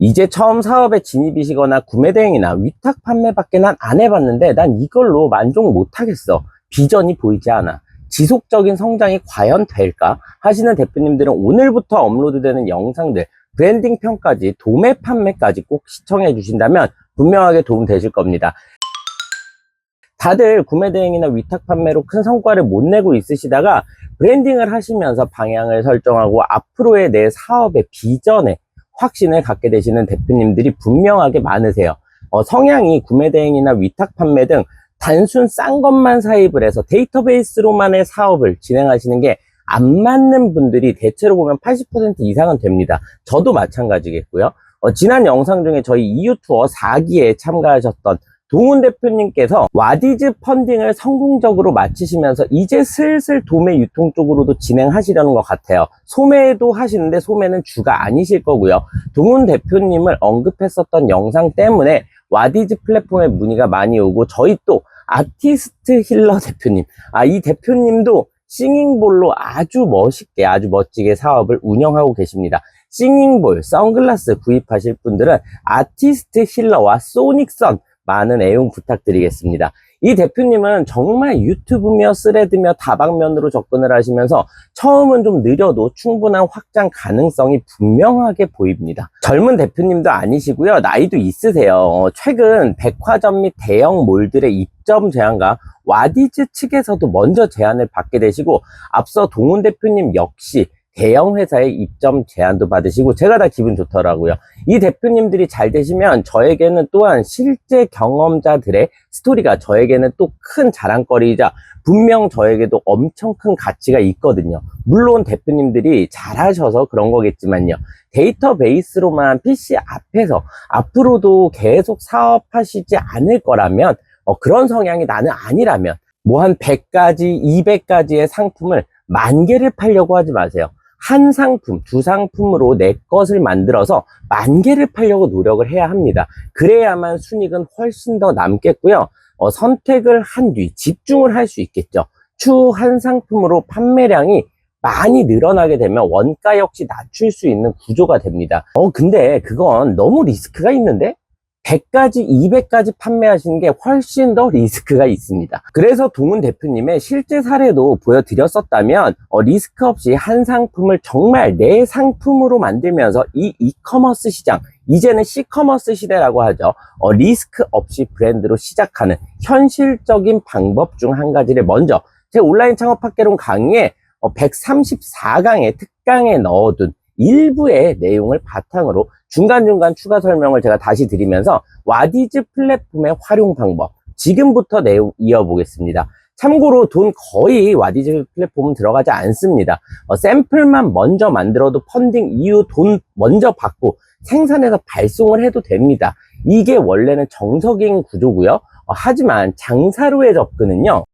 이제 처음 사업에 진입이시거나 구매 대행이나 위탁 판매밖에 난 안 해봤는데 난 이걸로 만족 못하겠어. 비전이 보이지 않아. 지속적인 성장이 과연 될까? 하시는 대표님들은 오늘부터 업로드되는 영상들, 브랜딩 편까지 도매 판매까지 꼭 시청해 주신다면 분명하게 도움 되실 겁니다. 다들 구매 대행이나 위탁 판매로 큰 성과를 못 내고 있으시다가 브랜딩을 하시면서 방향을 설정하고 앞으로의 내 사업의 비전에 확신을 갖게 되시는 대표님들이 분명하게 많으세요. 성향이 구매 대행이나 위탁 판매 등 단순 싼 것만 사입을 해서 데이터베이스로만의 사업을 진행하시는 게 안 맞는 분들이 대체로 보면 80% 이상은 됩니다. 저도 마찬가지겠고요. 지난 영상 중에 저희 EU 투어 4기에 참가하셨던 동훈 대표님께서 와디즈 펀딩을 성공적으로 마치시면서 이제 슬슬 도매 유통 쪽으로도 진행하시려는 것 같아요. 소매도 하시는데 소매는 주가 아니실 거고요. 동훈 대표님을 언급했었던 영상 때문에 와디즈 플랫폼에 문의가 많이 오고, 저희 또 아티스트 힐러 대표님, 이 대표님도 싱잉볼로 아주 멋있게 아주 멋지게 사업을 운영하고 계십니다. 싱잉볼, 선글라스 구입하실 분들은 아티스트 힐러와 소닉선 많은 애용 부탁드리겠습니다. 이 대표님은 정말 유튜브며 스레드며 다방면으로 접근을 하시면서 처음은 좀 느려도 충분한 확장 가능성이 분명하게 보입니다. 젊은 대표님도 아니시고요. 나이도 있으세요. 최근 백화점 및 대형 몰들의 입점 제한과 와디즈 측에서도 먼저 제안을 받게 되시고, 앞서 동훈 대표님 역시 대형 회사의 입점 제안도 받으시고 제가 다 기분 좋더라고요. 이 대표님들이 잘 되시면 저에게는 또한 실제 경험자들의 스토리가 저에게는 또 큰 자랑거리이자 분명 저에게도 엄청 큰 가치가 있거든요. 물론 대표님들이 잘하셔서 그런 거겠지만요. 데이터베이스로만 PC 앞에서 앞으로도 계속 사업하시지 않을 거라면, 그런 성향이 나는 아니라면 뭐 한 100가지, 200가지의 상품을 10,000개를 팔려고 하지 마세요. 한 상품, 두 상품으로 내 것을 만들어서 10,000개를 팔려고 노력을 해야 합니다. 그래야만 순익은 훨씬 더 남겠고요. 선택을 한 뒤 집중을 할 수 있겠죠. 추후 한 상품으로 판매량이 많이 늘어나게 되면 원가 역시 낮출 수 있는 구조가 됩니다. 근데 그건 너무 리스크가 있는데? 100가지, 200가지 판매하시는 게 훨씬 더 리스크가 있습니다. 그래서 동훈 대표님의 실제 사례도 보여드렸었다면 리스크 없이 한 상품을 정말 내 상품으로 만들면서 이 이커머스 시장, 이제는 C커머스 시대라고 하죠. 리스크 없이 브랜드로 시작하는 현실적인 방법 중 한 가지를 먼저 제 온라인 창업 학개론 강의에 134강의 특강에 넣어둔 일부의 내용을 바탕으로 중간중간 추가 설명을 제가 다시 드리면서 와디즈 플랫폼의 활용 방법, 지금부터 내용 이어보겠습니다. 참고로 돈 거의 와디즈 플랫폼은 들어가지 않습니다. 샘플만 먼저 만들어도 펀딩 이후 돈 먼저 받고 생산해서 발송을 해도 됩니다. 이게 원래는 정석인 구조고요. 하지만 장사로의 접근은요,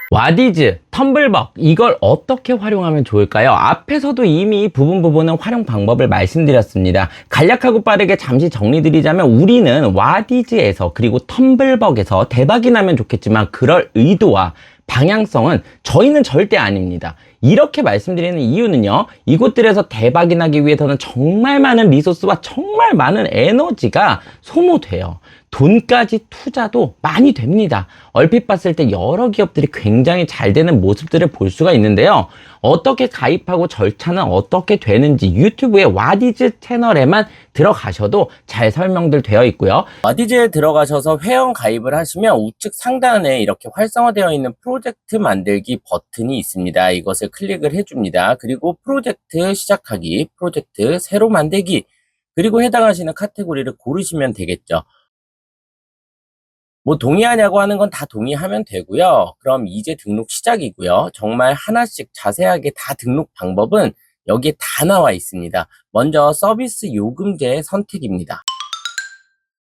와디즈, 텀블벅, 이걸 어떻게 활용하면 좋을까요? 앞에서도 이미 부분은 활용 방법을 말씀드렸습니다. 간략하고 빠르게 잠시 정리드리자면, 우리는 와디즈에서 그리고 텀블벅에서 대박이 나면 좋겠지만 그럴 의도와 방향성은 저희는 절대 아닙니다. 이렇게 말씀드리는 이유는요, 이곳들에서 대박이 나기 위해서는 정말 많은 리소스와 정말 많은 에너지가 소모돼요. 돈까지 투자도 많이 됩니다. 얼핏 봤을 때 여러 기업들이 굉장히 잘 되는 모습들을 볼 수가 있는데요. 어떻게 가입하고 절차는 어떻게 되는지 유튜브의 와디즈 채널에만 들어가셔도 잘 설명들 되어 있고요. 와디즈에 들어가셔서 회원 가입을 하시면 우측 상단에 이렇게 활성화되어 있는 프로젝트 만들기 버튼이 있습니다. 이것을 클릭을 해줍니다. 그리고 프로젝트 시작하기, 프로젝트 새로 만들기, 그리고 해당하시는 카테고리를 고르시면 되겠죠. 뭐 동의하냐고 하는 건 다 동의하면 되고요. 그럼 이제 등록 시작이고요. 정말 하나씩 자세하게 다 등록 방법은 여기에 다 나와 있습니다. 먼저 서비스 요금제 선택입니다.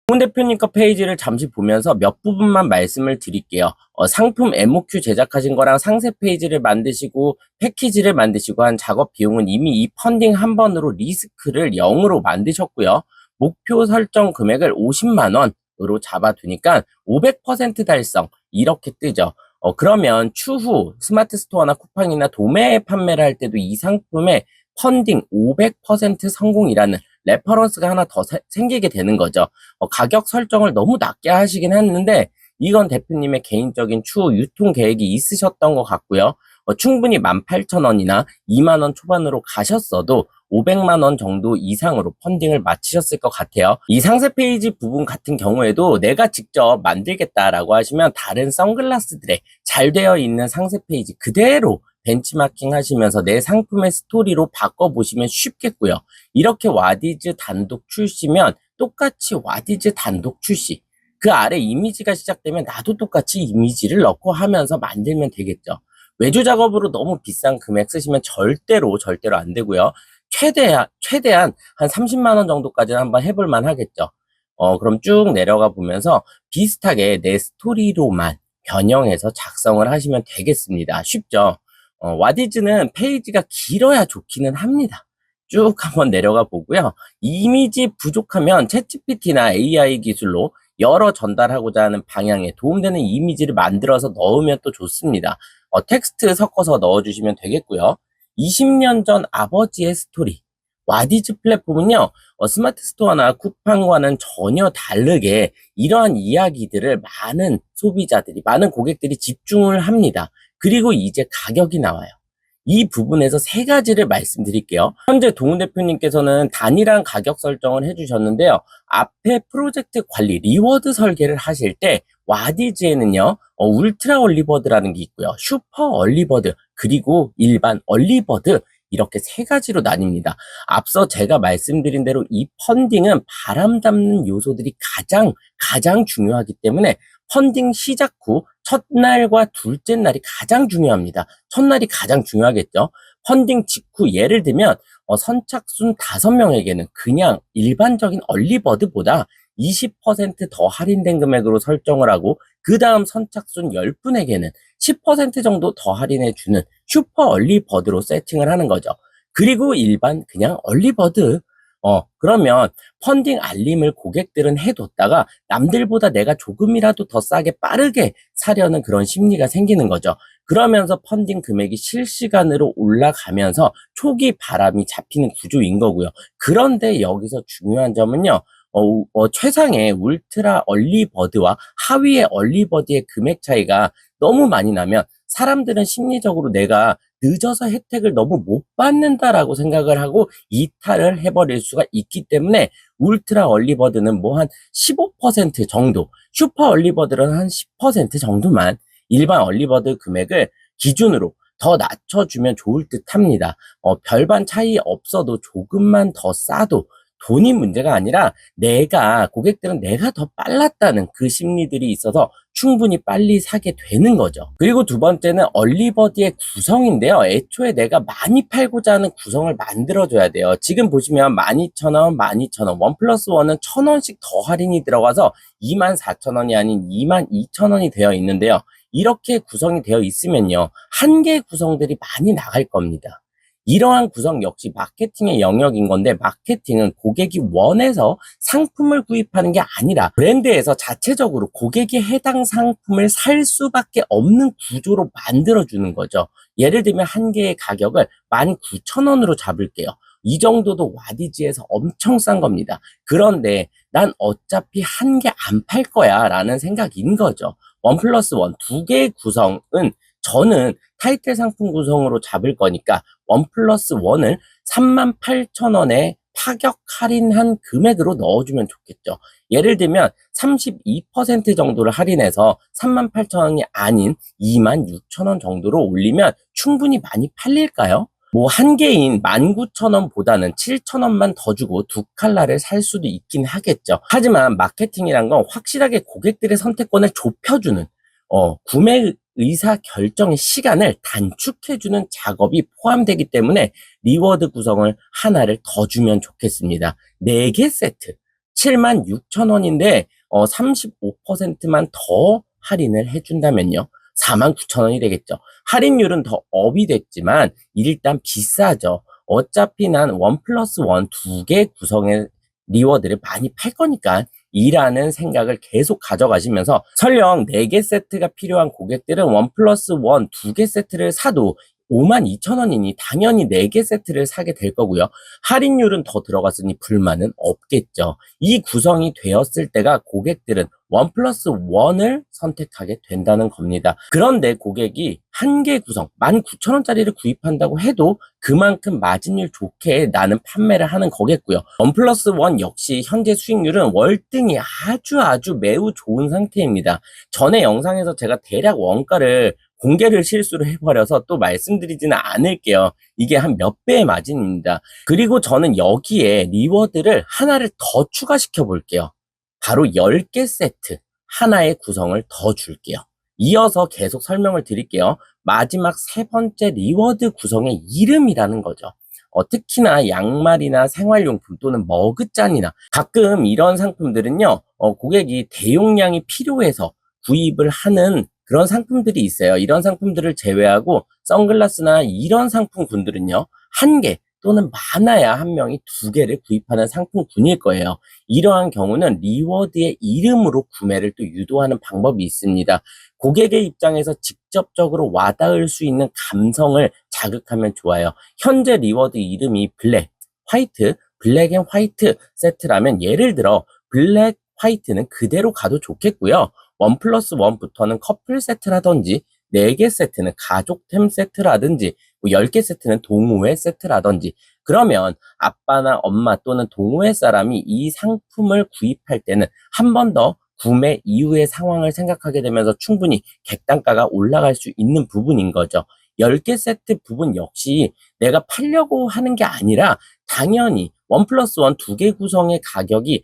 동훈 대표님 거 페이지를 잠시 보면서 몇 부분만 말씀을 드릴게요. 상품 MOQ 제작하신 거랑 상세 페이지를 만드시고 패키지를 만드시고 한 작업 비용은 이미 이 펀딩 한 번으로 리스크를 0으로 만드셨고요. 목표 설정 금액을 50만 원으로 잡아두니까 500% 달성 이렇게 뜨죠. 그러면 추후 스마트 스토어나 쿠팡이나 도매 판매를 할 때도 이 상품의 펀딩 500% 성공이라는 레퍼런스가 하나 더 생기게 되는 거죠. 가격 설정을 너무 낮게 하시긴 했는데 이건 대표님의 개인적인 추후 유통 계획이 있으셨던 것 같고요. 충분히 18,000원이나 2만 원 초반으로 가셨어도 500만 원 정도 이상으로 펀딩을 마치셨을 것 같아요. 이 상세 페이지 부분 같은 경우에도 내가 직접 만들겠다라고 하시면 다른 선글라스들에 잘 되어 있는 상세 페이지 그대로 벤치마킹 하시면서 내 상품의 스토리로 바꿔보시면 쉽겠고요. 이렇게 와디즈 단독 출시면 똑같이 와디즈 단독 출시, 그 아래 이미지가 시작되면 나도 똑같이 이미지를 넣고 하면서 만들면 되겠죠. 외주 작업으로 너무 비싼 금액 쓰시면 절대로 안 되고요. 최대한 한 30만 원 정도까지는 한번 해볼 만 하겠죠. 그럼 쭉 내려가 보면서 비슷하게 내 스토리로만 변형해서 작성을 하시면 되겠습니다. 쉽죠? 와디즈는 페이지가 길어야 좋기는 합니다. 쭉 한번 내려가 보고요. 이미지 부족하면 챗GPT나 AI 기술로 여러 전달하고자 하는 방향에 도움되는 이미지를 만들어서 넣으면 또 좋습니다. 텍스트 섞어서 넣어주시면 되겠고요. 20년 전 아버지의 스토리. 와디즈 플랫폼은요, 스마트 스토어나 쿠팡과는 전혀 다르게 이러한 이야기들을 많은 소비자들이, 많은 고객들이 집중을 합니다. 그리고 이제 가격이 나와요. 이 부분에서 세 가지를 말씀드릴게요. 현재 동훈 대표님께서는 단일한 가격 설정을 해주셨는데요. 앞에 프로젝트 관리, 리워드 설계를 하실 때 와디즈에는요, 울트라 얼리버드라는 게 있고요. 슈퍼 얼리버드, 그리고 일반 얼리버드, 이렇게 세 가지로 나뉩니다. 앞서 제가 말씀드린 대로 이 펀딩은 바람 잡는 요소들이 가장 중요하기 때문에 펀딩 시작 후 첫날과 둘째 날이 가장 중요합니다. 첫날이 가장 중요하겠죠. 펀딩 직후 예를 들면 선착순 5명에게는 그냥 일반적인 얼리버드보다 20% 더 할인된 금액으로 설정을 하고 그 다음 선착순 10분에게는 10% 정도 더 할인해 주는 슈퍼 얼리버드로 세팅을 하는 거죠. 그리고 일반 그냥 얼리버드. 그러면 펀딩 알림을 고객들은 해뒀다가 남들보다 내가 조금이라도 더 싸게 빠르게 사려는 그런 심리가 생기는 거죠. 그러면서 펀딩 금액이 실시간으로 올라가면서 초기 바람이 잡히는 구조인 거고요. 그런데 여기서 중요한 점은요. 최상의 울트라 얼리버드와 하위의 얼리버드의 금액 차이가 너무 많이 나면 사람들은 심리적으로 내가 늦어서 혜택을 너무 못 받는다라고 생각을 하고 이탈을 해버릴 수가 있기 때문에 울트라 얼리버드는 뭐 한 15% 정도, 슈퍼 얼리버드는 한 10% 정도만 일반 얼리버드 금액을 기준으로 더 낮춰주면 좋을 듯 합니다. 별반 차이 없어도 조금만 더 싸도 돈이 문제가 아니라 고객들은 내가 더 빨랐다는 그 심리들이 있어서 충분히 빨리 사게 되는 거죠. 그리고 두 번째는 얼리버드의 구성인데요. 애초에 내가 많이 팔고자 하는 구성을 만들어줘야 돼요. 지금 보시면 12,000원, 원 플러스 원은 1,000원씩 더 할인이 들어가서 24,000원이 아닌 22,000원이 되어 있는데요. 이렇게 구성이 되어 있으면요. 한 개의 구성들이 많이 나갈 겁니다. 이러한 구성 역시 마케팅의 영역인 건데 마케팅은 고객이 원해서 상품을 구입하는 게 아니라 브랜드에서 자체적으로 고객이 해당 상품을 살 수밖에 없는 구조로 만들어주는 거죠. 예를 들면 한 개의 가격을 19,000원으로 잡을게요. 이 정도도 와디즈에서 엄청 싼 겁니다. 그런데 난 어차피 한 개 안 팔 거야 라는 생각인 거죠. 원 플러스 원 두 개의 구성은 저는 타이틀 상품 구성으로 잡을 거니까 원 플러스 원을 38,000원에 파격 할인한 금액으로 넣어주면 좋겠죠. 예를 들면 32% 정도를 할인해서 38,000원이 아닌 26,000원 정도로 올리면 충분히 많이 팔릴까요? 뭐 한 개인 19,000원보다는 7,000원만 더 주고 두 칼라를 살 수도 있긴 하겠죠. 하지만 마케팅이란 건 확실하게 고객들의 선택권을 좁혀주는 구매 의사 결정의 시간을 단축해주는 작업이 포함되기 때문에 리워드 구성을 하나를 더 주면 좋겠습니다. 4개 세트 76,000원인데 35%만 더 할인을 해준다면요. 49,000원이 되겠죠. 할인율은 더 업이 됐지만 일단 비싸죠. 어차피 난 원 플러스 원 두 개 구성의 리워드를 많이 팔 거니까 이라는 생각을 계속 가져가시면서 설령 4개 세트가 필요한 고객들은 원 플러스 원 두 개 세트를 사도 52,000원이니 당연히 4개 세트를 사게 될 거고요. 할인율은 더 들어갔으니 불만은 없겠죠. 이 구성이 되었을 때가 고객들은 원 플러스 원을 선택하게 된다는 겁니다. 그런데 고객이 한 개 구성 19,000원짜리를 구입한다고 해도 그만큼 마진율 좋게 나는 판매를 하는 거겠고요. 원 플러스 원 역시 현재 수익률은 월등히 아주 매우 좋은 상태입니다. 전에 영상에서 제가 대략 원가를 공개를 실수로 해버려서 또 말씀드리지는 않을게요. 이게 한 몇 배의 마진입니다. 그리고 저는 여기에 리워드를 하나를 더 추가시켜 볼게요. 바로 10개 세트 하나의 구성을 더 줄게요. 이어서 계속 설명을 드릴게요. 마지막 세 번째 리워드 구성의 이름이라는 거죠. 특히나 양말이나 생활용품 또는 머그잔이나 가끔 이런 상품들은요, 고객이 대용량이 필요해서 구입을 하는 그런 상품들이 있어요. 이런 상품들을 제외하고 선글라스나 이런 상품군들은요, 한 개 또는 많아야 한 명이 2개를 구입하는 상품군일 거예요. 이러한 경우는 리워드의 이름으로 구매를 또 유도하는 방법이 있습니다. 고객의 입장에서 직접적으로 와닿을 수 있는 감성을 자극하면 좋아요. 현재 리워드 이름이 블랙, 화이트, 블랙 앤 화이트 세트라면 예를 들어 블랙, 화이트는 그대로 가도 좋겠고요. 원 플러스 원부터는 커플 세트라든지 4개 세트는 가족템 세트라든지 10개 세트는 동호회 세트라든지 그러면 아빠나 엄마 또는 동호회 사람이 이 상품을 구입할 때는 한 번 더 구매 이후의 상황을 생각하게 되면서 충분히 객단가가 올라갈 수 있는 부분인 거죠. 10개 세트 부분 역시 내가 팔려고 하는 게 아니라 당연히 원 플러스 원 2개 구성의 가격이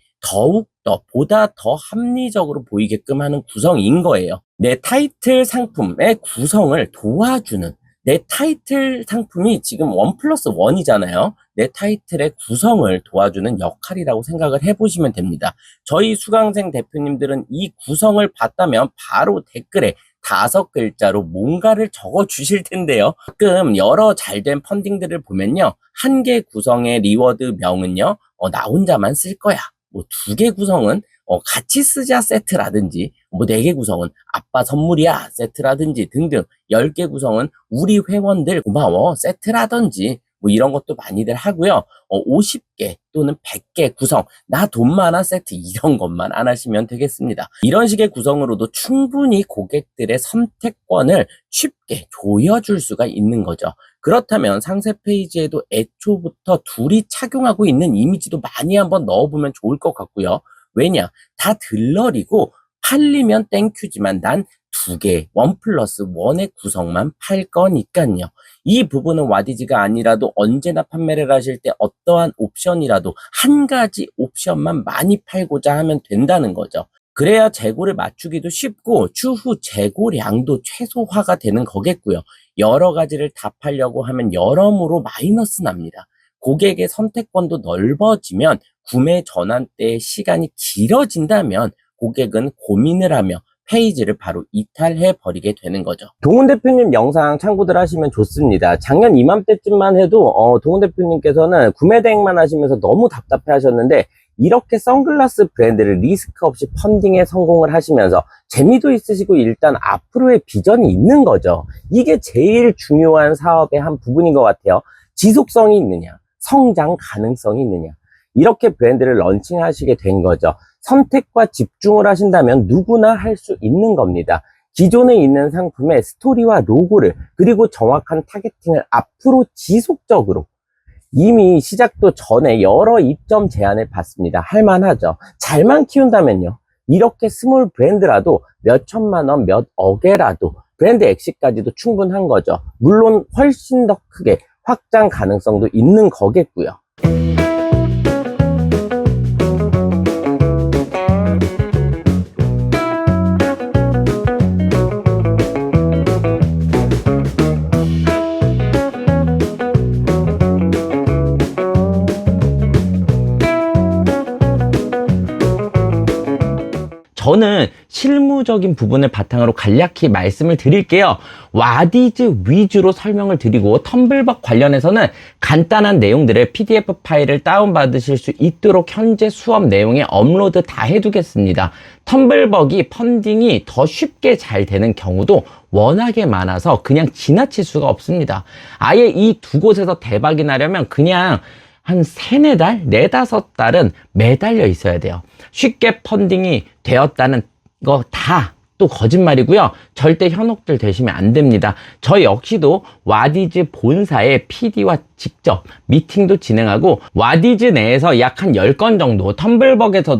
보다 더 합리적으로 보이게끔 하는 구성인 거예요. 내 타이틀 상품의 구성을 도와주는 내 타이틀 상품이 지금 원 플러스 원이잖아요. 내 타이틀의 구성을 도와주는 역할이라고 생각을 해보시면 됩니다. 저희 수강생 대표님들은 이 구성을 봤다면 바로 댓글에 5글자로 뭔가를 적어 주실 텐데요. 가끔 여러 잘된 펀딩들을 보면요. 한 개 구성의 리워드 명은요. 나 혼자만 쓸 거야. 2개 구성은 같이 쓰자 세트라든지 4개 구성은 아빠 선물이야 세트라든지 등등 10개 구성은 우리 회원들 고마워 세트라든지 이런 것도 많이들 하고요. 50개 또는 100개 구성 나 돈 많아 세트 이런 것만 안 하시면 되겠습니다. 이런 식의 구성으로도 충분히 고객들의 선택권을 쉽게 조여줄 수가 있는 거죠. 그렇다면 상세 페이지에도 애초부터 둘이 착용하고 있는 이미지도 많이 한번 넣어보면 좋을 것 같고요. 왜냐? 다 들러리고 팔리면 땡큐지만 난 2개, 원 플러스 원의 구성만 팔 거니까요. 이 부분은 와디즈가 아니라도 언제나 판매를 하실 때 어떠한 옵션이라도 한 가지 옵션만 많이 팔고자 하면 된다는 거죠. 그래야 재고를 맞추기도 쉽고 추후 재고량도 최소화가 되는 거겠고요. 여러 가지를 다 팔려고 하면 여러모로 마이너스 납니다. 고객의 선택권도 넓어지면 구매 전환대의 시간이 길어진다면 고객은 고민을 하며 페이지를 바로 이탈해 버리게 되는 거죠. 동훈 대표님 영상 참고들 하시면 좋습니다. 작년 이맘때쯤만 해도 동훈 대표님께서는 구매 대행만 하시면서 너무 답답해 하셨는데 이렇게 선글라스 브랜드를 리스크 없이 펀딩에 성공을 하시면서 재미도 있으시고 일단 앞으로의 비전이 있는 거죠. 이게 제일 중요한 사업의 한 부분인 것 같아요. 지속성이 있느냐, 성장 가능성이 있느냐. 이렇게 브랜드를 런칭하시게 된 거죠. 선택과 집중을 하신다면 누구나 할 수 있는 겁니다. 기존에 있는 상품의 스토리와 로고를 그리고 정확한 타겟팅을 앞으로 지속적으로 이미 시작도 전에 여러 입점 제안을 받습니다. 할만하죠. 잘만 키운다면요. 이렇게 스몰 브랜드라도 몇 천만 원, 몇 억에라도 브랜드 엑시까지도 충분한 거죠. 물론 훨씬 더 크게 확장 가능성도 있는 거겠고요. 저는 실무적인 부분을 바탕으로 간략히 말씀을 드릴게요. 와디즈 위주로 설명을 드리고 텀블벅 관련해서는 간단한 내용들을 PDF 파일을 다운받으실 수 있도록 현재 수업 내용에 업로드 다 해두겠습니다. 텀블벅이 펀딩이 더 쉽게 잘 되는 경우도 워낙에 많아서 그냥 지나칠 수가 없습니다. 아예 이 두 곳에서 대박이 나려면 그냥 한 3-4달, 4-5달은 매달려 있어야 돼요. 쉽게 펀딩이 되었다는 거 다 또 거짓말이고요. 절대 현혹들 되시면 안 됩니다. 저 역시도 와디즈 본사의 PD와 직접 미팅도 진행하고 와디즈 내에서 약 한 10건 정도, 텀블벅에서도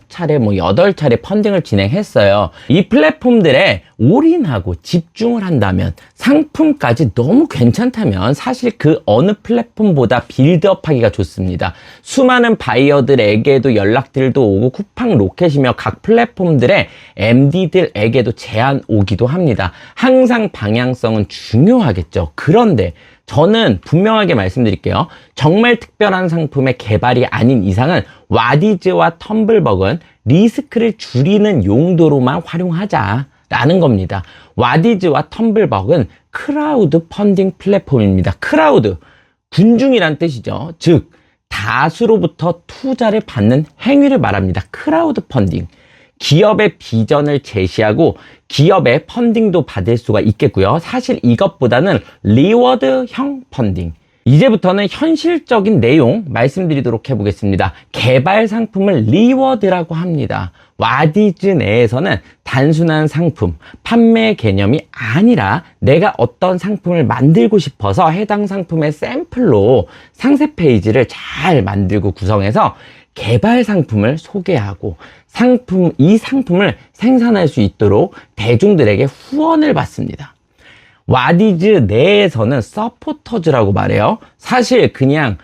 7차례, 8차례 펀딩을 진행했어요. 이 플랫폼들에 올인하고 집중을 한다면, 상품까지 너무 괜찮다면 사실 그 어느 플랫폼보다 빌드업 하기가 좋습니다. 수많은 바이어들에게도 연락들도 오고 쿠팡 로켓이며 각 플랫폼들의 MD들에게도 제안 오기도 합니다. 항상 방향성은 중요하겠죠. 그런데 저는 분명하게 말씀드릴게요. 정말 특별한 상품의 개발이 아닌 이상은 와디즈와 텀블벅은 리스크를 줄이는 용도로만 활용하자라는 겁니다. 와디즈와 텀블벅은 크라우드 펀딩 플랫폼입니다. 크라우드, 군중이란 뜻이죠. 즉, 다수로부터 투자를 받는 행위를 말합니다. 크라우드 펀딩. 기업의 비전을 제시하고 기업의 펀딩도 받을 수가 있겠고요. 사실 이것보다는 리워드형 펀딩. 이제부터는 현실적인 내용 말씀드리도록 해보겠습니다. 개발 상품을 리워드라고 합니다. 와디즈 내에서는 단순한 상품, 판매 개념이 아니라 내가 어떤 상품을 만들고 싶어서 해당 상품의 샘플로 상세 페이지를 잘 만들고 구성해서 개발 상품을 소개하고 이 상품을 생산할 수 있도록 대중들에게 후원을 받습니다. 와디즈 내에서는 서포터즈라고 말해요. 사실 그냥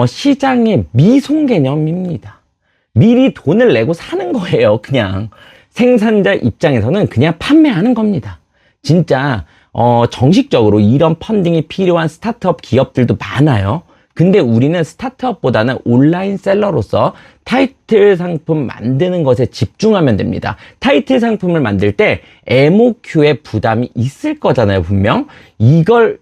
시장의 미송 개념입니다. 미리 돈을 내고 사는 거예요. 그냥 생산자 입장에서는 그냥 판매하는 겁니다. 진짜 정식적으로 이런 펀딩이 필요한 스타트업 기업들도 많아요. 근데 우리는 스타트업보다는 온라인 셀러로서 타이틀 상품 만드는 것에 집중하면 됩니다. 타이틀 상품을 만들 때 MOQ에 부담이 있을 거잖아요, 분명. 이럴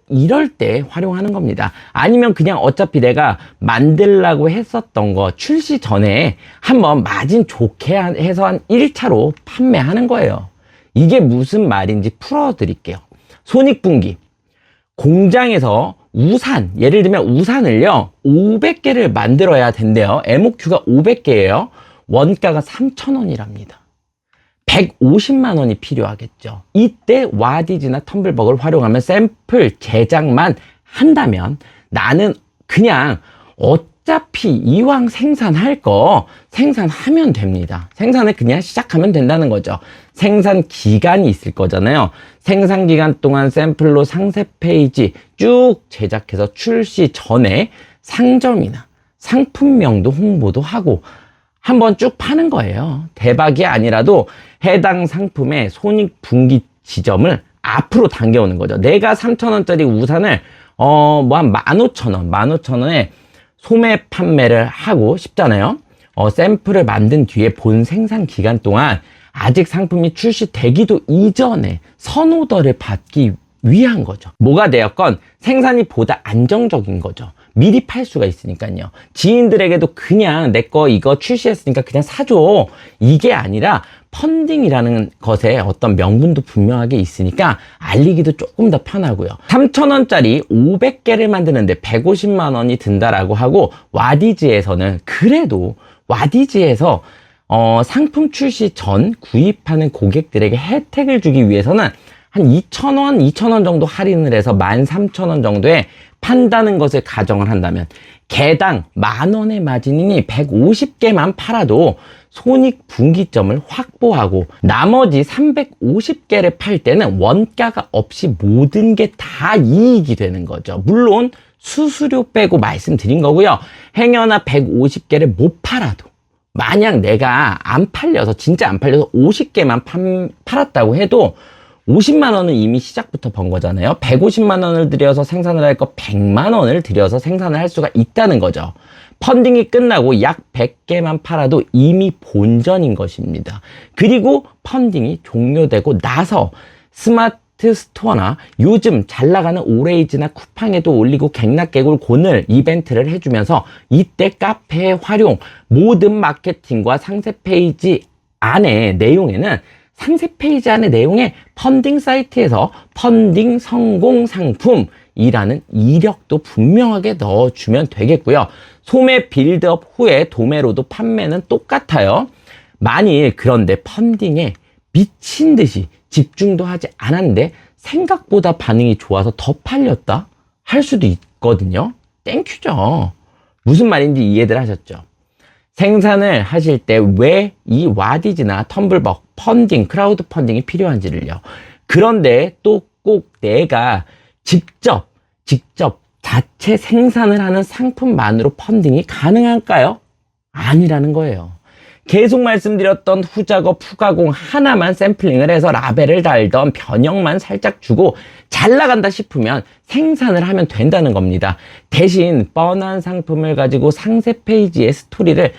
때 활용하는 겁니다. 아니면 그냥 어차피 내가 만들라고 했었던 거 출시 전에 한번 마진 좋게 해서 한 1차로 판매하는 거예요. 이게 무슨 말인지 풀어드릴게요. 손익분기. 공장에서 우산, 예를 들면 우산을요 500개를 만들어야 된대요. MOQ가 500개예요. 원가가 3,000원이랍니다. 150만 원이 필요하겠죠. 이때 와디즈나 텀블벅을 활용하면 샘플 제작만 한다면 나는 그냥 어차피 이왕 생산할 거 생산하면 됩니다. 생산을 그냥 시작하면 된다는 거죠. 생산 기간이 있을 거잖아요. 생산 기간 동안 샘플로 상세 페이지 쭉 제작해서 출시 전에 상점이나 상품명도 홍보도 하고 한번 쭉 파는 거예요. 대박이 아니라도 해당 상품의 손익분기 지점을 앞으로 당겨오는 거죠. 내가 3,000원짜리 우산을 한 15,000원에 소매 판매를 하고 싶잖아요. 샘플을 만든 뒤에 본 생산 기간 동안 아직 상품이 출시되기도 이전에 선오더를 받기 위한 거죠. 뭐가 되었건 생산이 보다 안정적인 거죠. 미리 팔 수가 있으니까요. 지인들에게도 그냥 내 거 이거 출시했으니까 그냥 사줘. 이게 아니라 펀딩이라는 것에 어떤 명분도 분명하게 있으니까 알리기도 조금 더 편하고요. 3,000원짜리 500개를 만드는데 150만 원이 든다라고 하고 와디즈에서는 그래도 와디즈에서 상품 출시 전 구입하는 고객들에게 혜택을 주기 위해서는 한 2,000원 정도 할인을 해서 13,000원 정도에 판다는 것을 가정을 한다면 개당 10,000원의 마진이니 150개만 팔아도 손익분기점을 확보하고 나머지 350개를 팔 때는 원가가 없이 모든 게 다 이익이 되는 거죠. 물론 수수료 빼고 말씀드린 거고요. 행여나 150개를 못 팔아도 만약 내가 진짜 안 팔려서 50개만 팔았다고 해도 50만 원은 이미 시작부터 번 거잖아요. 150만 원을 들여서 생산을 할 거 100만 원을 들여서 생산을 할 수가 있다는 거죠. 펀딩이 끝나고 약 100개만 팔아도 이미 본전인 것입니다. 그리고 펀딩이 종료되고 나서 스마트 스토어나 요즘 잘 나가는 오레이즈나 쿠팡에도 올리고 갱락개굴 고늘 이벤트를 해주면서 이때 카페의 활용, 모든 마케팅과 상세 페이지 안에 내용에는 상세 페이지 안의 내용에 펀딩 사이트에서 펀딩 성공 상품이라는 이력도 분명하게 넣어주면 되겠고요. 소매 빌드업 후에 도매로도 판매는 똑같아요. 만일 그런데 펀딩에 미친 듯이 집중도 하지 않았는데 생각보다 반응이 좋아서 더 팔렸다 할 수도 있거든요. 땡큐죠. 무슨 말인지 이해들 하셨죠? 생산을 하실 때 왜 이 와디즈나 텀블벅 펀딩, 크라우드 펀딩이 필요한지를요. 그런데 또 꼭 내가 직접 자체 생산을 하는 상품만으로 펀딩이 가능할까요? 아니라는 거예요. 계속 말씀드렸던 후작업, 후가공 하나만 샘플링을 해서 라벨을 달던 변형만 살짝 주고 잘 나간다 싶으면 생산을 하면 된다는 겁니다. 대신 뻔한 상품을 가지고 상세 페이지의 스토리를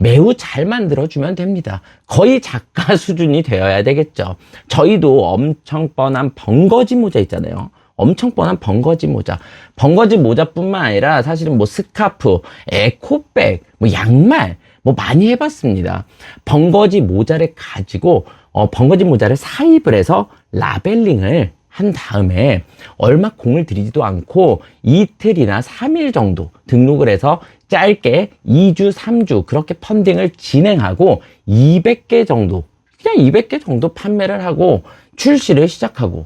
매우 잘 만들어주면 됩니다. 거의 작가 수준이 되어야 되겠죠. 저희도 엄청 뻔한 번거지 모자 있잖아요. 엄청 뻔한 번거지 모자. 번거지 모자뿐만 아니라 사실은 뭐 스카프, 에코백, 뭐 양말, 뭐 많이 해봤습니다. 번거지 모자를 가지고 번거지 모자를 사입을 해서 라벨링을 한 다음에 얼마 공을 들이지도 않고 이틀이나 3일 정도 등록을 해서 짧게 2주, 3주 그렇게 펀딩을 진행하고 200개 정도, 그냥 200개 정도 판매를 하고 출시를 시작하고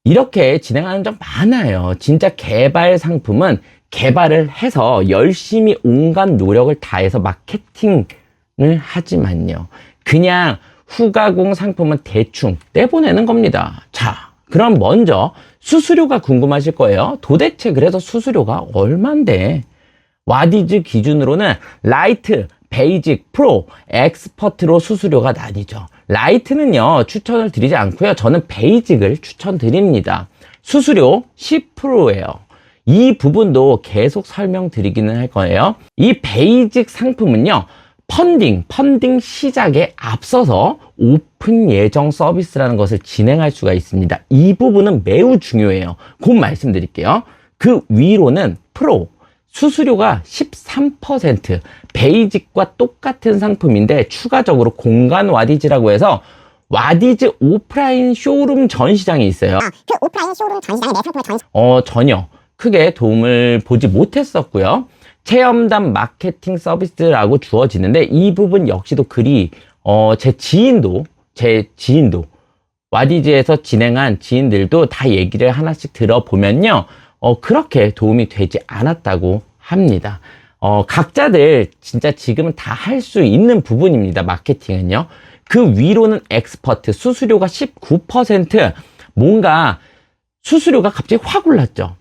이렇게 진행하는 점 많아요. 진짜 개발 상품은 개발을 해서 열심히 온갖 노력을 다해서 마케팅을 하지만요. 그냥 후가공 상품은 대충 내보내는 겁니다. 자, 그럼 먼저 수수료가 궁금하실 거예요. 도대체 그래서 수수료가 얼만데? 와디즈 기준으로는 라이트, 베이직, 프로, 엑스퍼트로 수수료가 나뉘죠. 라이트는요, 추천을 드리지 않고요. 저는 베이직을 추천드립니다. 수수료 10%예요. 이 부분도 계속 설명드리기는 할 거예요. 이 베이직 상품은요, 펀딩 시작에 앞서서 오픈 예정 서비스라는 것을 진행할 수가 있습니다. 이 부분은 매우 중요해요. 곧 말씀드릴게요. 그 위로는 프로, 수수료가 13%, 베이직과 똑같은 상품인데 추가적으로 공간 와디즈라고 해서 와디즈 오프라인 쇼룸 전시장이 있어요. 그 오프라인 쇼룸 전시장에 내 상품을 전혀 크게 도움을 보지 못했었고요. 체험단 마케팅 서비스라고 주어지는데 이 부분 역시도 그리 제 지인도 와디즈에서 진행한 지인들도 다 얘기를 하나씩 들어보면요. 그렇게 도움이 되지 않았다고 합니다. 각자들 진짜 지금은 다 할 수 있는 부분입니다. 마케팅은요. 그 위로는 엑스퍼트, 수수료가 19%, 뭔가 수수료가 갑자기 확 올랐죠.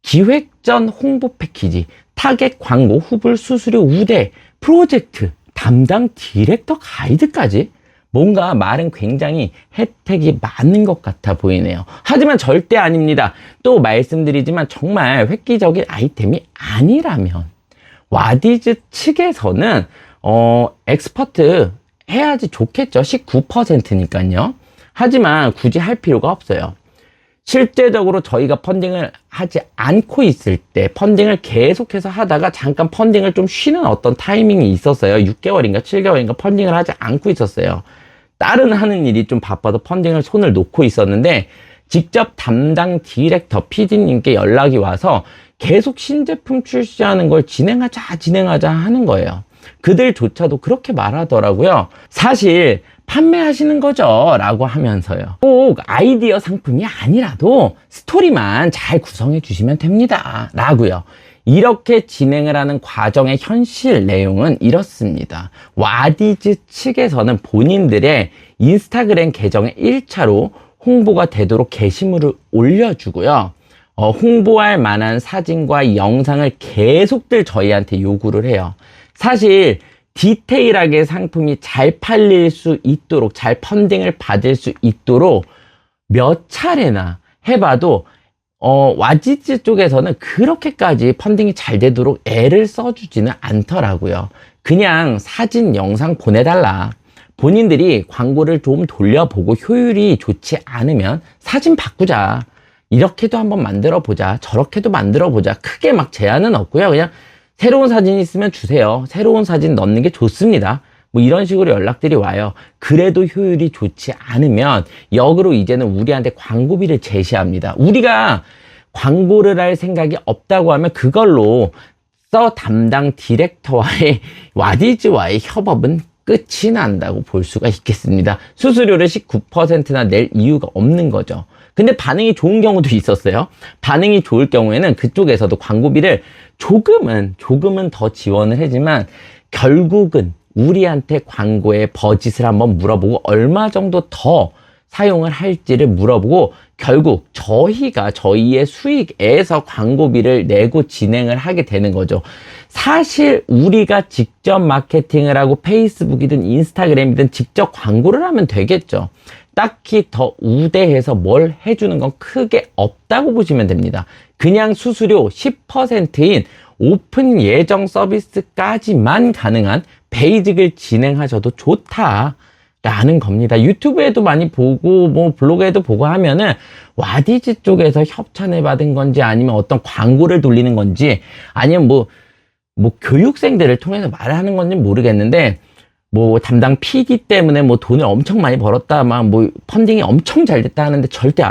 기획전 홍보 패키지, 타겟 광고 후불 수수료 우대, 프로젝트, 담당 디렉터 가이드까지 뭔가 말은 굉장히 혜택이 많은 것 같아 보이네요. 하지만 절대 아닙니다. 또 말씀드리지만 정말 획기적인 아이템이 아니라면 와디즈 측에서는 엑스퍼트 해야지 좋겠죠. 19%니까요. 하지만 굳이 할 필요가 없어요. 실제적으로 저희가 펀딩을 하지 않고 있을 때 펀딩을 계속해서 하다가 잠깐 펀딩을 좀 쉬는 어떤 타이밍이 있었어요. 6개월인가 7개월인가 펀딩을 하지 않고 있었어요. 다른 하는 일이 좀 바빠서 펀딩을 손을 놓고 있었는데 직접 담당 디렉터 PD님께 연락이 와서 계속 신제품 출시하는 걸 진행하자 하는 거예요. 그들조차도 그렇게 말하더라고요. 사실 판매하시는 거죠 라고 하면서요. 꼭 아이디어 상품이 아니라도 스토리만 잘 구성해 주시면 됩니다 라고요. 이렇게 진행을 하는 과정의 현실 내용은 이렇습니다. 와디즈 측에서는 본인들의 인스타그램 계정에 1차로 홍보가 되도록 게시물을 올려주고요. 홍보할 만한 사진과 영상을 계속들 저희한테 요구를 해요. 사실 디테일하게 상품이 잘 팔릴 수 있도록, 잘 펀딩을 받을 수 있도록 몇 차례나 해봐도 와디즈 쪽에서는 그렇게까지 펀딩이 잘 되도록 애를 써주지는 않더라고요. 그냥 사진, 영상 보내달라. 본인들이 광고를 좀 돌려보고 효율이 좋지 않으면 사진 바꾸자. 이렇게도 한번 만들어 보자. 저렇게도 만들어 보자. 크게 막 제한은 없고요. 그냥 새로운 사진 있으면 주세요. 새로운 사진 넣는 게 좋습니다. 뭐 이런 식으로 연락들이 와요. 그래도 효율이 좋지 않으면 역으로 이제는 우리한테 광고비를 제시합니다. 우리가 광고를 할 생각이 없다고 하면 그걸로 담당 디렉터와의 와디즈와의 협업은 끝이 난다고 볼 수가 있겠습니다. 수수료를 19%나 낼 이유가 없는 거죠. 근데 반응이 좋은 경우도 있었어요. 반응이 좋을 경우에는 그쪽에서도 광고비를 조금은 더 지원을 하지만 결국은 우리한테 광고의 버짓을 한번 물어보고 얼마 정도 더 사용을 할지를 물어보고 결국 저희가 저희의 수익에서 광고비를 내고 진행을 하게 되는 거죠. 사실 우리가 직접 마케팅을 하고 페이스북이든 인스타그램이든 직접 광고를 하면 되겠죠. 딱히 더 우대해서 뭘 해주는 건 크게 없다고 보시면 됩니다. 그냥 수수료 10%인 오픈 예정 서비스까지만 가능한 베이직을 진행하셔도 좋다라는 겁니다. 유튜브에도 많이 보고 뭐 블로그에도 보고 하면은 와디즈 쪽에서 협찬을 받은 건지 아니면 어떤 광고를 돌리는 건지 아니면 뭐 교육생들을 통해서 말하는 건지 모르겠는데 뭐 담당 PD 때문에 뭐 돈을 엄청 많이 벌었다 막 뭐 펀딩이 엄청 잘 됐다 하는데 절대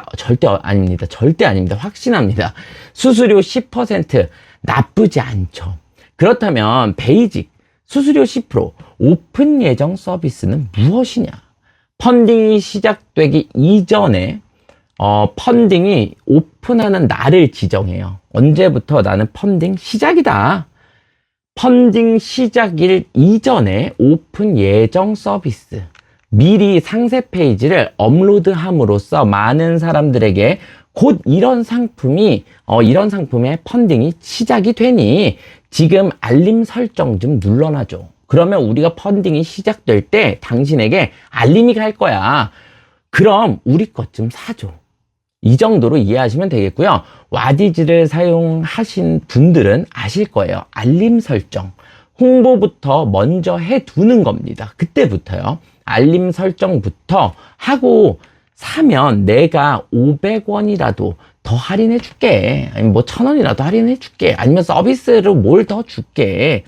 아닙니다. 절대 아닙니다. 확신합니다. 수수료 10% 나쁘지 않죠. 그렇다면 베이직 수수료 10% 오픈 예정 서비스는 무엇이냐? 펀딩이 시작되기 이전에 펀딩이 오픈하는 날을 지정해요. 언제부터 나는 펀딩 시작이다. 펀딩 시작일 이전에 오픈 예정 서비스 미리 상세 페이지를 업로드함으로써 많은 사람들에게 곧 이런 상품의 펀딩이 시작이 되니 지금 알림 설정 좀 눌러놔줘. 그러면 우리가 펀딩이 시작될 때 당신에게 알림이 갈 거야. 그럼 우리 것 좀 사줘. 이 정도로 이해하시면 되겠고요. 와디즈를 사용하신 분들은 아실 거예요. 알림 설정. 홍보부터 먼저 해두는 겁니다. 그때부터요. 알림 설정부터 하고 사면 내가 500원이라도 더 할인해 줄게. 아니면 뭐 1000원이라도 할인해 줄게. 아니면 서비스로 뭘 더 줄게.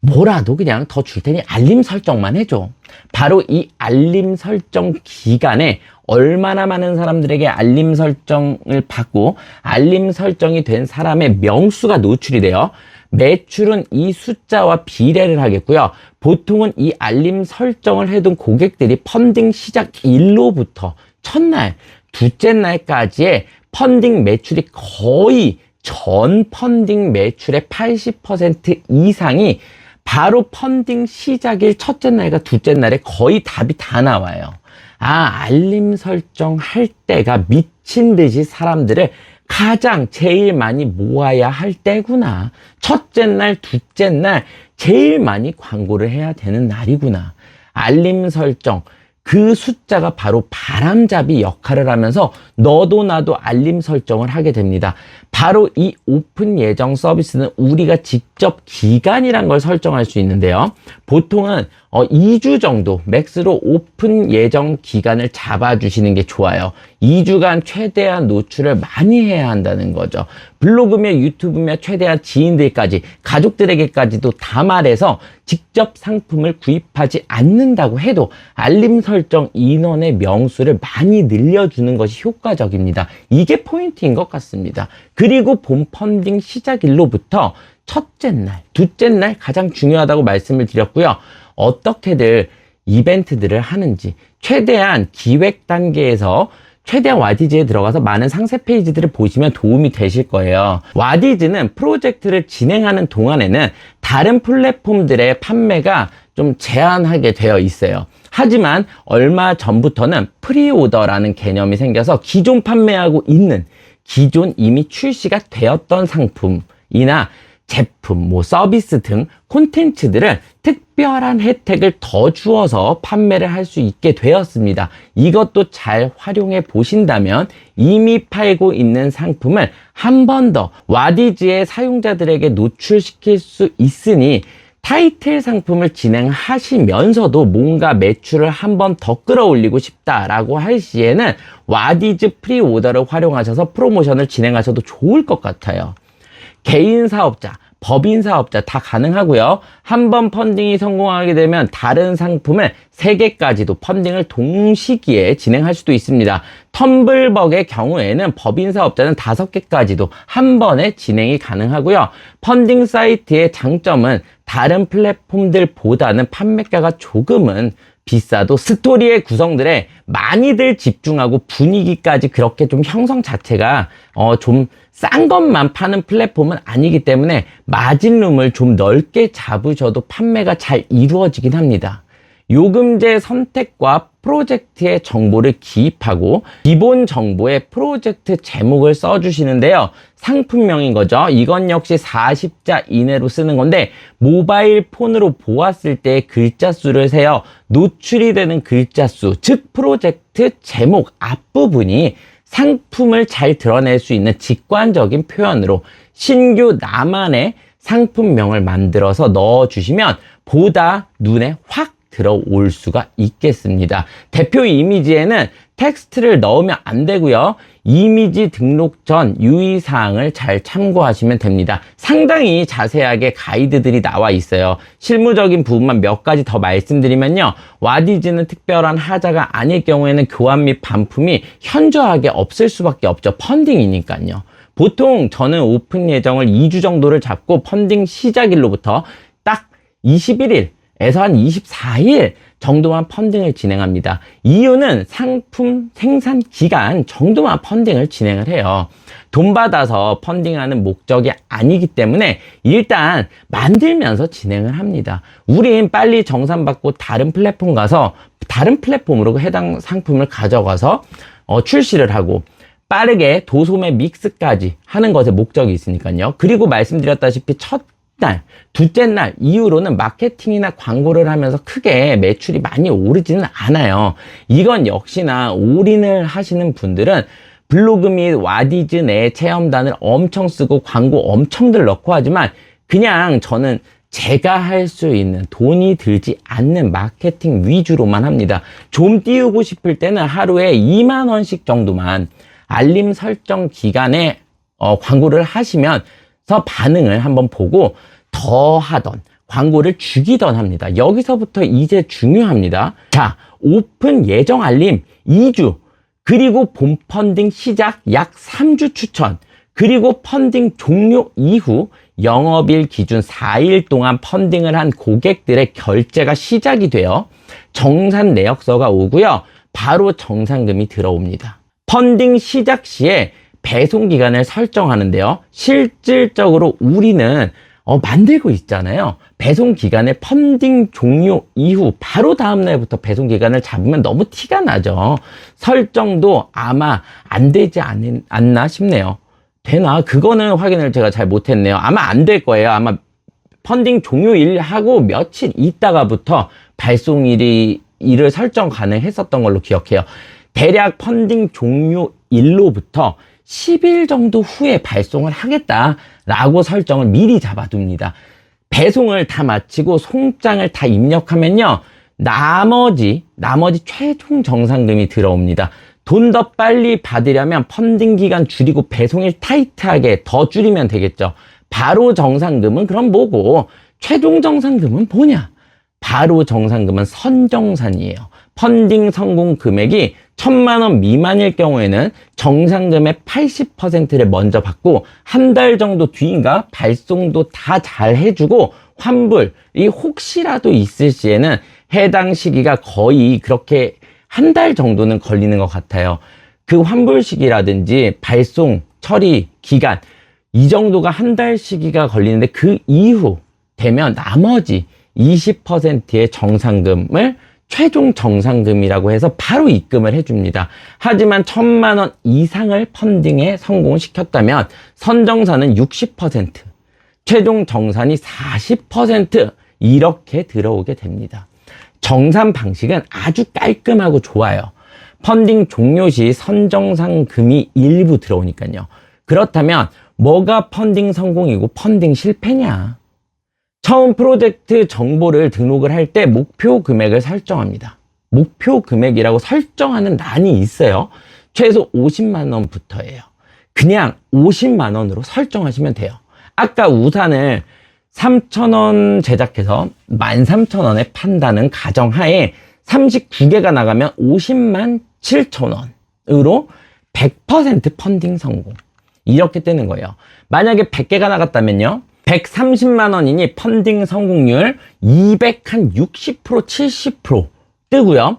뭐라도 그냥 더 줄 테니 알림 설정만 해줘. 바로 이 알림 설정 기간에 얼마나 많은 사람들에게 알림 설정을 받고 알림 설정이 된 사람의 명수가 노출이 돼요. 매출은 이 숫자와 비례를 하겠고요. 보통은 이 알림 설정을 해둔 고객들이 펀딩 시작 일로부터 첫날, 둘째 날까지의 펀딩 매출이 거의 전 펀딩 매출의 80% 이상이 바로 펀딩 시작일 첫째 날과 둘째 날에 거의 답이 다 나와요. 알림 설정 할 때가 미친 듯이 사람들을 가장 제일 많이 모아야 할 때구나. 첫째 날, 둘째 날 제일 많이 광고를 해야 되는 날이구나. 알림 설정. 그 숫자가 바로 바람잡이 역할을 하면서 너도 나도 알림 설정을 하게 됩니다. 바로 이 오픈 예정 서비스는 우리가 직접 기간이란 걸 설정할 수 있는데요. 보통은 2주 정도 맥스로 오픈 예정 기간을 잡아주시는 게 좋아요. 2주간 최대한 노출을 많이 해야 한다는 거죠. 블로그며 유튜브며 최대한 지인들까지 가족들에게까지도 다 말해서 직접 상품을 구입하지 않는다고 해도 알림 설정 인원의 명수를 많이 늘려주는 것이 효과적입니다. 이게 포인트인 것 같습니다. 그리고 본 펀딩 시작일로부터 첫째 날, 둘째 날 가장 중요하다고 말씀을 드렸고요. 어떻게들 이벤트들을 하는지 최대한 기획 단계에서 최대한 와디즈에 들어가서 많은 상세 페이지들을 보시면 도움이 되실 거예요. 와디즈는 프로젝트를 진행하는 동안에는 다른 플랫폼들의 판매가 좀 제한하게 되어 있어요. 하지만 얼마 전부터는 프리오더라는 개념이 생겨서 기존 판매하고 있는 기존 이미 출시가 되었던 상품이나 제품, 서비스 등 콘텐츠들을 특별한 혜택을 더 주어서 판매를 할 수 있게 되었습니다. 이것도 잘 활용해 보신다면 이미 팔고 있는 상품을 한 번 더 와디즈의 사용자들에게 노출시킬 수 있으니 타이틀 상품을 진행하시면서도 뭔가 매출을 한 번 더 끌어올리고 싶다라고 할 시에는 와디즈 프리오더를 활용하셔서 프로모션을 진행하셔도 좋을 것 같아요. 개인 사업자, 법인 사업자 다 가능하고요. 한 번 펀딩이 성공하게 되면 다른 상품을 3개까지도 펀딩을 동시기에 진행할 수도 있습니다. 텀블벅의 경우에는 법인 사업자는 5개까지도 한 번에 진행이 가능하고요. 펀딩 사이트의 장점은 다른 플랫폼들보다는 판매가가 조금은 비싸도 스토리의 구성들에 많이들 집중하고 분위기까지 그렇게 좀 형성 자체가 좀 싼 것만 파는 플랫폼은 아니기 때문에 마진룸을 좀 넓게 잡으셔도 판매가 잘 이루어지긴 합니다. 요금제 선택과 프로젝트의 정보를 기입하고 기본 정보에 프로젝트 제목을 써주시는데요. 상품명인 거죠. 이건 역시 40자 이내로 쓰는 건데 모바일 폰으로 보았을 때 글자 수를 세어 노출이 되는 글자 수, 즉 프로젝트 제목 앞부분이 상품을 잘 드러낼 수 있는 직관적인 표현으로 신규 나만의 상품명을 만들어서 넣어주시면 보다 눈에 확 들어올 수가 있겠습니다. 대표 이미지에는 텍스트를 넣으면 안 되고요. 이미지 등록 전 유의사항을 잘 참고하시면 됩니다. 상당히 자세하게 가이드들이 나와 있어요. 실무적인 부분만 몇 가지 더 말씀드리면요. 와디즈는 특별한 하자가 아닐 경우에는 교환 및 반품이 현저하게 없을 수밖에 없죠. 펀딩이니까요. 보통 저는 오픈 예정을 2주 정도를 잡고 펀딩 시작일로부터 딱 21일에서 한 24일 정도만 펀딩을 진행합니다. 이유는 상품 생산 기간 정도만 펀딩을 진행을 해요. 돈 받아서 펀딩하는 목적이 아니기 때문에 일단 만들면서 진행을 합니다. 우린 빨리 정산받고 다른 플랫폼 가서 다른 플랫폼으로 해당 상품을 가져가서 출시를 하고 빠르게 도소매 믹스까지 하는 것에 목적이 있으니까요. 그리고 말씀드렸다시피 첫 날, 둘째 날 이후로는 마케팅이나 광고를 하면서 크게 매출이 많이 오르지는 않아요. 이건 역시나 올인을 하시는 분들은 블로그 및 와디즈 내 체험단을 엄청 쓰고 광고 엄청들 넣고 하지만 그냥 저는 제가 할 수 있는 돈이 들지 않는 마케팅 위주로만 합니다. 좀 띄우고 싶을 때는 하루에 2만 원씩 정도만 알림 설정 기간에 광고를 하시면 반응을 한번 보고 더 하던 광고를 주기던 합니다. 여기서부터 이제 중요합니다. 자, 오픈 예정 알림 2주, 그리고 본 펀딩 시작 약 3주 추천, 그리고 펀딩 종료 이후 영업일 기준 4일 동안 펀딩을 한 고객들의 결제가 시작이 되어 정산 내역서가 오고요. 바로 정산금이 들어옵니다. 펀딩 시작 시에 배송 기간을 설정하는데요. 실질적으로 우리는 만들고 있잖아요. 배송 기간을 펀딩 종료 이후 바로 다음 날부터 배송 기간을 잡으면 너무 티가 나죠. 설정도 아마 안 되지 않나 싶네요. 되나? 그거는 확인을 제가 잘 못했네요. 아마 안 될 거예요. 아마 펀딩 종료일 하고 며칠 있다가부터 발송일을 설정 가능했었던 걸로 기억해요. 대략 펀딩 종료일로부터 10일 정도 후에 발송을 하겠다라고 설정을 미리 잡아둡니다. 배송을 다 마치고 송장을 다 입력하면요. 나머지 최종 정산금이 들어옵니다. 돈 더 빨리 받으려면 펀딩 기간 줄이고 배송일 타이트하게 더 줄이면 되겠죠. 바로 정산금은 그럼 뭐고, 최종 정산금은 뭐냐? 바로 정산금은 선정산이에요. 펀딩 성공 금액이 1,000만 원 미만일 경우에는 정산금의 80%를 먼저 받고 한 달 정도 뒤인가 발송도 다 잘 해주고 환불이 혹시라도 있을 시에는 해당 시기가 거의 그렇게 한 달 정도는 걸리는 것 같아요. 그 환불 시기라든지 발송 처리 기간 이 정도가 한 달 시기가 걸리는데 그 이후 되면 나머지 20%의 정산금을 최종 정산금이라고 해서 바로 입금을 해줍니다. 하지만 1,000만 원 이상을 펀딩에 성공시켰다면 선정산은 60%, 최종 정산이 40% 이렇게 들어오게 됩니다. 정산 방식은 아주 깔끔하고 좋아요. 펀딩 종료 시 선정상금이 일부 들어오니까요. 그렇다면 뭐가 펀딩 성공이고 펀딩 실패냐? 처음 프로젝트 정보를 등록을 할 때 목표 금액을 설정합니다. 목표 금액이라고 설정하는 란이 있어요. 최소 50만 원부터예요. 그냥 50만 원으로 설정하시면 돼요. 아까 우산을 3,000원 제작해서 13,000원에 판다는 가정하에 39개가 나가면 50만 7,000원으로 100% 펀딩 성공. 이렇게 뜨는 거예요. 만약에 100개가 나갔다면요. 130만 원이니 펀딩 성공률 60% 70% 뜨고요.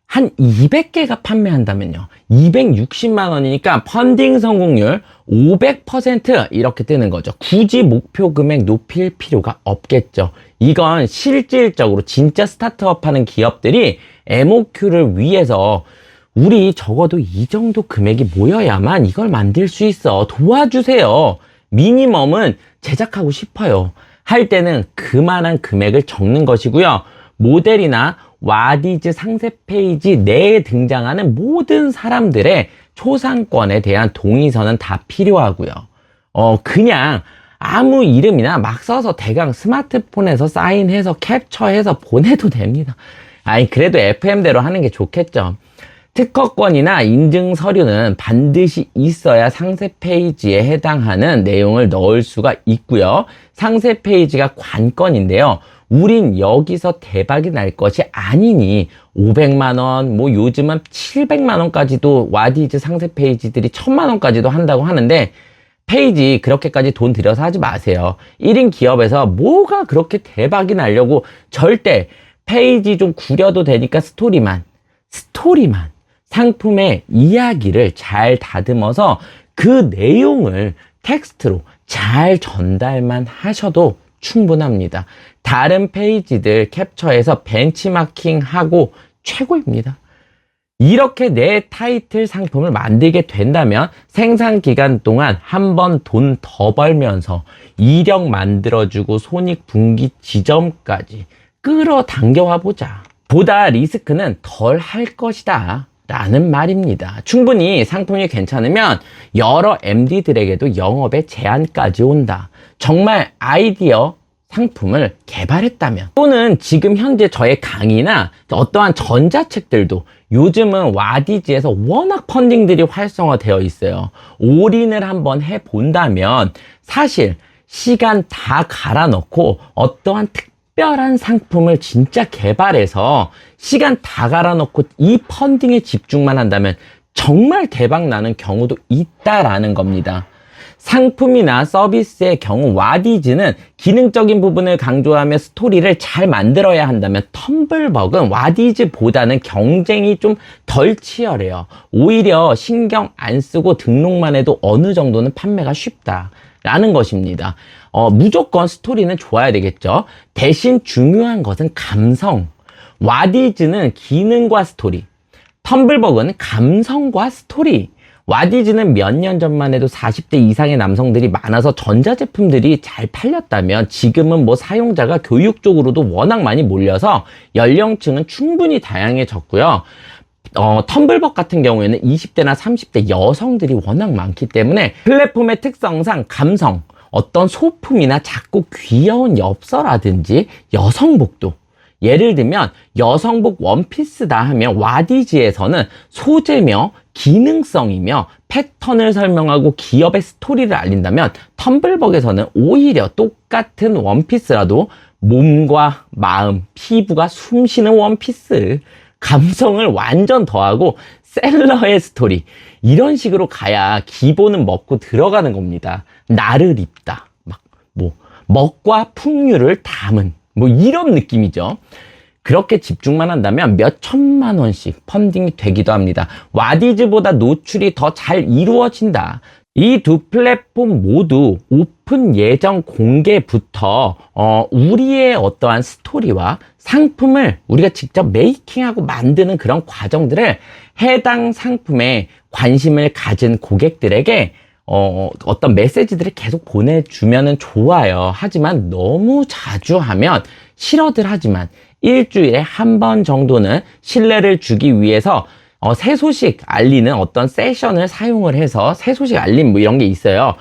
한 200개가 판매한다면요. 260만 원이니까 펀딩 성공률 500% 이렇게 뜨는 거죠. 굳이 목표 금액 높일 필요가 없겠죠. 이건 실질적으로 진짜 스타트업 하는 기업들이 MOQ를 위해서 우리 적어도 이 정도 금액이 모여야만 이걸 만들 수 있어. 도와주세요. 미니멈은 제작하고 싶어요. 할 때는 그만한 금액을 적는 것이고요. 모델이나 와디즈 상세 페이지 내에 등장하는 모든 사람들의 초상권에 대한 동의서는 다 필요하고요. 그냥 아무 이름이나 막 써서 대강 스마트폰에서 사인해서 캡처해서 보내도 됩니다. 아니, 그래도 FM대로 하는 게 좋겠죠. 특허권이나 인증 서류는 반드시 있어야 상세 페이지에 해당하는 내용을 넣을 수가 있고요. 상세 페이지가 관건인데요. 우린 여기서 대박이 날 것이 아니니 500만 원, 뭐 요즘은 700만 원까지도 와디즈 상세 페이지들이 1000만 원까지도 한다고 하는데 페이지 그렇게까지 돈 들여서 하지 마세요. 1인 기업에서 뭐가 그렇게 대박이 나려고 절대 페이지 좀 구려도 되니까 스토리만 상품의 이야기를 잘 다듬어서 그 내용을 텍스트로 잘 전달만 하셔도 충분합니다. 다른 페이지들 캡처해서 벤치마킹하고 최고입니다. 이렇게 내 타이틀 상품을 만들게 된다면 생산 기간 동안 한 번 돈 더 벌면서 이력 만들어주고 손익분기 지점까지 끌어당겨와 보자. 보다 리스크는 덜 할 것이다 라는 말입니다. 충분히 상품이 괜찮으면 여러 MD들에게도 영업의 제안까지 온다. 정말 아이디어 상품을 개발했다면, 또는 지금 현재 저의 강의나 어떠한 전자책들도 요즘은 와디즈에서 워낙 펀딩들이 활성화되어 있어요. 올인을 한번 해본다면 사실 시간 다 갈아넣고 어떠한 특별한 상품을 진짜 개발해서 시간 다 갈아넣고 이 펀딩에 집중만 한다면 정말 대박 나는 경우도 있다라는 겁니다. 상품이나 서비스의 경우 와디즈는 기능적인 부분을 강조하며 스토리를 잘 만들어야 한다면 텀블벅은 와디즈보다는 경쟁이 좀 덜 치열해요. 오히려 신경 안 쓰고 등록만 해도 어느 정도는 판매가 쉽다라는 것입니다. 무조건 스토리는 좋아야 되겠죠. 대신 중요한 것은 감성. 와디즈는 기능과 스토리, 텀블벅은 감성과 스토리. 와디즈는 몇 년 전만 해도 40대 이상의 남성들이 많아서 전자제품들이 잘 팔렸다면 지금은 뭐 사용자가 교육 쪽으로도 워낙 많이 몰려서 연령층은 충분히 다양해졌고요. 텀블벅 같은 경우에는 20대나 30대 여성들이 워낙 많기 때문에 플랫폼의 특성상 감성, 어떤 소품이나 작고 귀여운 엽서라든지 여성복도, 예를 들면 여성복 원피스다 하면 와디즈에서는 소재며 기능성이며 패턴을 설명하고 기업의 스토리를 알린다면 텀블벅에서는 오히려 똑같은 원피스라도 몸과 마음, 피부가 숨쉬는 원피스, 감성을 완전 더하고 셀러의 스토리, 이런 식으로 가야 기본은 먹고 들어가는 겁니다. 나를 입다, 먹과 풍류를 담은 이런 느낌이죠. 그렇게 집중만 한다면 몇 천만 원씩 펀딩이 되기도 합니다. 와디즈보다 노출이 더 잘 이루어진다. 이 두 플랫폼 모두 오픈 예정 공개부터 우리의 어떠한 스토리와 상품을 우리가 직접 메이킹하고 만드는 그런 과정들을 해당 상품에 관심을 가진 고객들에게 어떤 메시지들을 계속 보내주면 좋아요. 하지만 너무 자주 하면 싫어들 하지만 일주일에 한 번 정도는 신뢰를 주기 위해서 새 소식 알리는 어떤 세션을 사용을 해서 새 소식 알림 뭐 이런 게 있어요.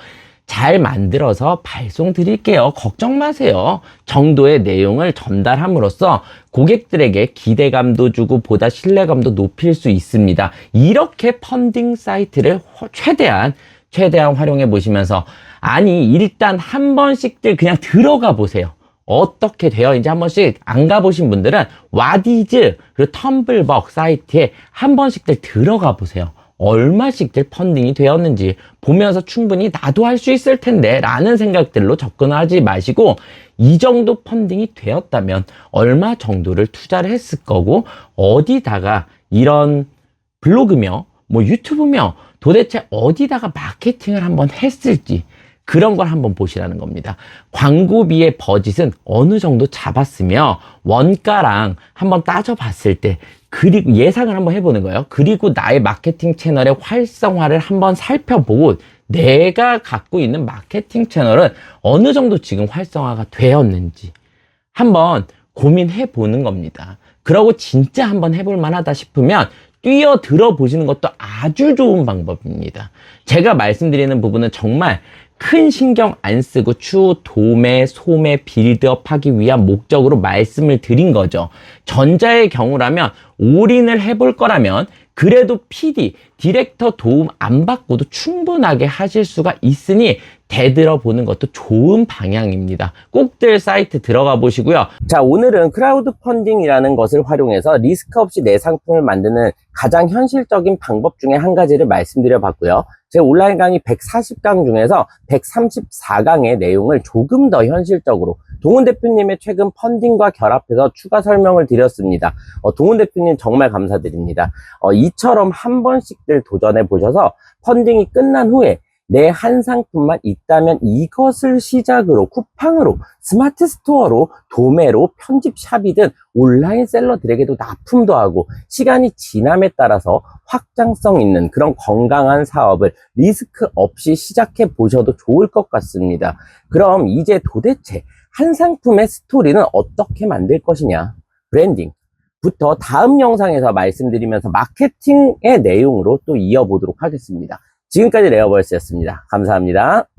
잘 만들어서 발송 드릴게요. 걱정 마세요. 정도의 내용을 전달함으로써 고객들에게 기대감도 주고 보다 신뢰감도 높일 수 있습니다. 이렇게 펀딩 사이트를 최대한 활용해 보시면서, 아니 일단 한 번씩들 그냥 들어가 보세요. 어떻게 되어 있는지 한 번씩 안 가보신 분들은 와디즈 그리고 텀블벅 사이트에 한 번씩들 들어가 보세요. 얼마씩들 펀딩이 되었는지 보면서 충분히 나도 할 수 있을 텐데 라는 생각들로 접근하지 마시고, 이 정도 펀딩이 되었다면 얼마 정도를 투자를 했을 거고, 어디다가 이런 블로그며 뭐 유튜브며 도대체 어디다가 마케팅을 한번 했을지, 그런 걸 한번 보시라는 겁니다. 광고비의 버짓은 어느 정도 잡았으며 원가랑 한번 따져봤을 때, 그리고 예상을 한번 해보는 거예요. 그리고 나의 마케팅 채널의 활성화를 한번 살펴보고, 내가 갖고 있는 마케팅 채널은 어느 정도 지금 활성화가 되었는지 한번 고민해 보는 겁니다. 그러고 진짜 한번 해볼 만하다 싶으면 뛰어들어 보시는 것도 아주 좋은 방법입니다. 제가 말씀드리는 부분은 정말 큰 신경 안 쓰고 추후 도매, 소매, 빌드업 하기 위한 목적으로 말씀을 드린 거죠. 전자의 경우라면 올인을 해볼 거라면 그래도 PD, 디렉터 도움 안 받고도 충분하게 하실 수가 있으니 대들어 보는 것도 좋은 방향입니다. 꼭들 사이트 들어가 보시고요. 자, 오늘은 크라우드 펀딩이라는 것을 활용해서 리스크 없이 내 상품을 만드는 가장 현실적인 방법 중에 한 가지를 말씀드려 봤고요. 제 온라인 강의 140강 중에서 134강의 내용을 조금 더 현실적으로 동훈 대표님의 최근 펀딩과 결합해서 추가 설명을 드렸습니다. 동훈 대표님 정말 감사드립니다. 이처럼 한 번씩들 도전해 보셔서 펀딩이 끝난 후에 내 한 상품만 있다면 이것을 시작으로 쿠팡으로, 스마트 스토어로, 도매로, 편집샵이든 온라인 셀러들에게도 납품도 하고 시간이 지남에 따라서 확장성 있는 그런 건강한 사업을 리스크 없이 시작해 보셔도 좋을 것 같습니다. 그럼 이제 도대체 한 상품의 스토리는 어떻게 만들 것이냐, 브랜딩부터 다음 영상에서 말씀드리면서 마케팅의 내용으로 또 이어보도록 하겠습니다. 지금까지 레어벌스였습니다. 감사합니다.